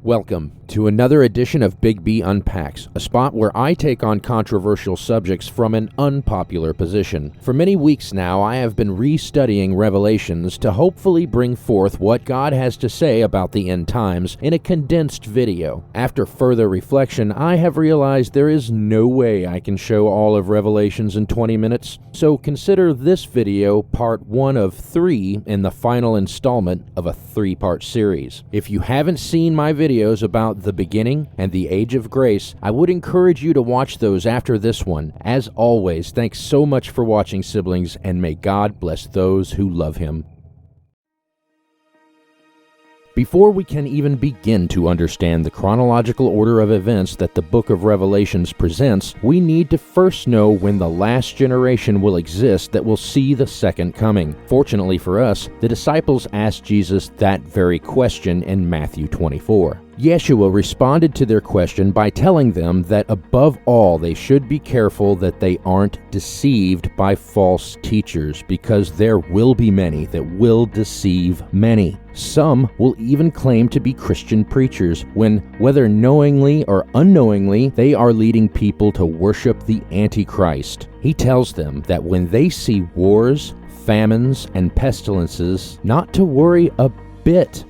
Welcome to another edition of Bigby Unpacks, a spot where I take on controversial subjects from an unpopular position. For many weeks now, I have been restudying Revelations to hopefully bring forth what God has to say about the end times in a condensed video. After further reflection, I have realized there is no way I can show all of Revelations in 20 minutes, so consider this video part 1 of 3 in the final installment of a 3-part series. If you haven't seen my videos about the beginning and the age of grace, I would encourage you to watch those after this one. As always, thanks so much for watching, siblings, and may God bless those who love Him. Before we can even begin to understand the chronological order of events that the book of Revelations presents, we need to first know when the last generation will exist that will see the second coming. Fortunately for us, the disciples asked Jesus that very question in Matthew 24. Yeshua responded to their question by telling them that above all they should be careful that they aren't deceived by false teachers, because there will be many that will deceive many. Some will even claim to be Christian preachers when, whether knowingly or unknowingly, they are leading people to worship the Antichrist. He tells them that when they see wars, famines, and pestilences, not to worry about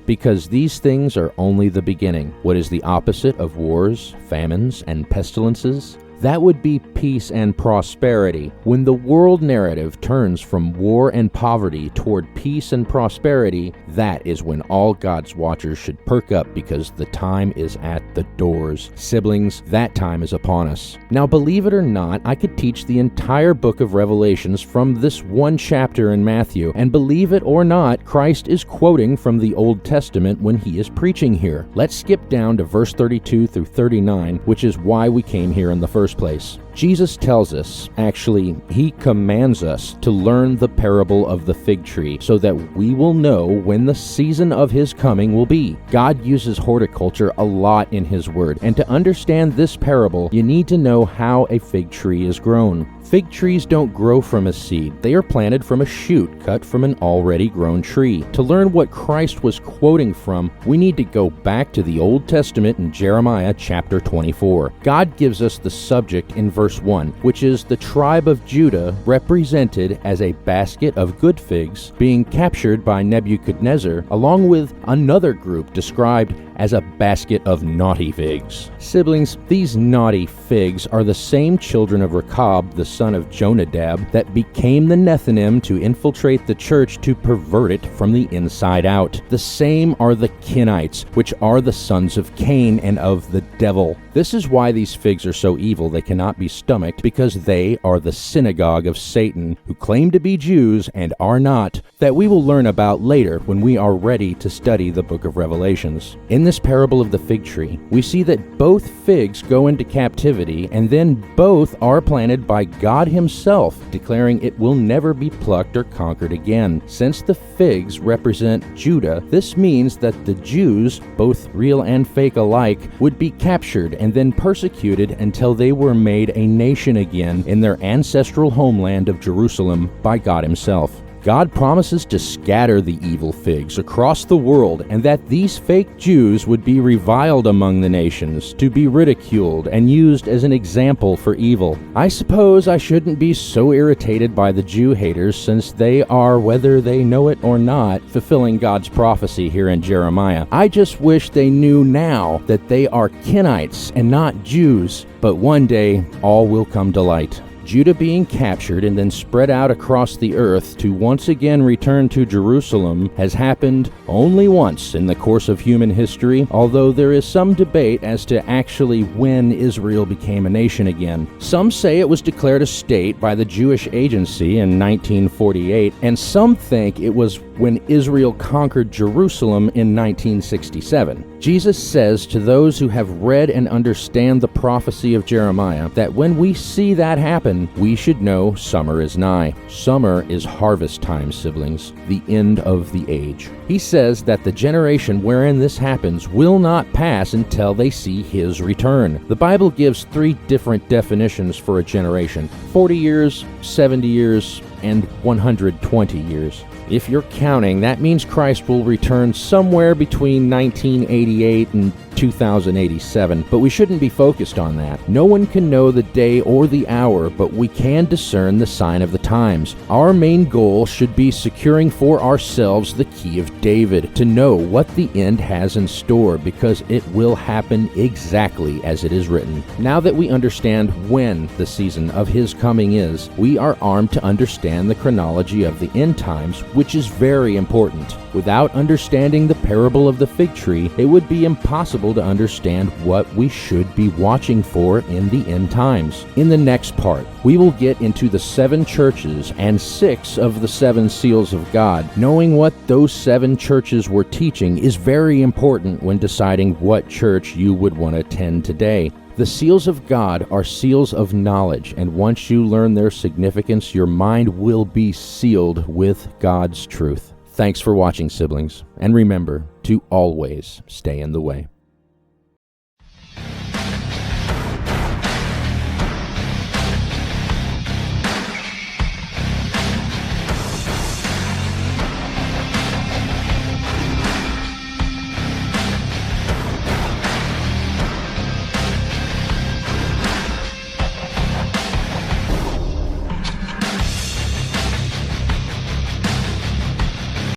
because these things are only the beginning. What is the opposite of wars, famines, and pestilences? That would be peace and prosperity. When the world narrative turns from war and poverty toward peace and prosperity, that is when all God's watchers should perk up, because the time is at the doors. Siblings, that time is upon us. Now, believe it or not, I could teach the entire book of Revelations from this one chapter in Matthew, and believe it or not, Christ is quoting from the Old Testament when he is preaching here. Let's skip down to verse 32 through 39, which is why we came here in the first place. Jesus tells us, actually, he commands us to learn the parable of the fig tree so that we will know when the season of his coming will be. God uses horticulture a lot in his word, and to understand this parable, you need to know how a fig tree is grown. Fig trees don't grow from a seed. They are planted from a shoot cut from an already grown tree. To learn what Christ was quoting from, we need to go back to the Old Testament in Jeremiah chapter 24. God gives us the subject in verse 1, which is the tribe of Judah represented as a basket of good figs being captured by Nebuchadnezzar, along with another group described as a basket of naughty figs. Siblings, these naughty figs are the same children of Rechab, the son of Jonadab, that became the Nethinim to infiltrate the church to pervert it from the inside out. The same are the Kenites, which are the sons of Cain and of the devil. This is why these figs are so evil they cannot be stomached, because they are the synagogue of Satan, who claim to be Jews and are not, that we will learn about later when we are ready to study the book of Revelations. In this parable of the fig tree, we see that both figs go into captivity, and then both are planted by God himself, declaring it will never be plucked or conquered again. Since the figs represent Judah, this means that the Jews, both real and fake alike, would be captured and then persecuted until they were made a nation again in their ancestral homeland of Jerusalem by God himself. God promises to scatter the evil figs across the world, and that these fake Jews would be reviled among the nations, to be ridiculed and used as an example for evil. I suppose I shouldn't be so irritated by the Jew haters, since they are, whether they know it or not, fulfilling God's prophecy here in Jeremiah. I just wish they knew now that they are Kenites and not Jews, but one day all will come to light. Judah being captured and then spread out across the earth to once again return to Jerusalem has happened only once in the course of human history, although there is some debate as to actually when Israel became a nation again. Some say it was declared a state by the Jewish Agency in 1948, and some think it was when Israel conquered Jerusalem in 1967. Jesus says to those who have read and understand the prophecy of Jeremiah that when we see that happen, we should know summer is nigh. Summer is harvest time, siblings, the end of the age. He says that the generation wherein this happens will not pass until they see his return. The Bible gives 3 different definitions for a generation: 40 years, 70 years, and 120 years. If you're counting, that means Christ will return somewhere between 1988 and 2087, but we shouldn't be focused on that. No one can know the day or the hour, but we can discern the sign of the times. Our main goal should be securing for ourselves the key of David, to know what the end has in store, because it will happen exactly as it is written. Now that we understand when the season of his coming is, we are armed to understand the chronology of the end times, which is very important. Without understanding the parable of the fig tree, it would be impossible to understand what we should be watching for in the end times. In the next part, we will get into the 7 churches and 6 of the 7 seals of God. Knowing what those 7 churches were teaching is very important when deciding what church you would want to attend today. The seals of God are seals of knowledge, and once you learn their significance, your mind will be sealed with God's truth. Thanks for watching, siblings, and remember to always stay in the way.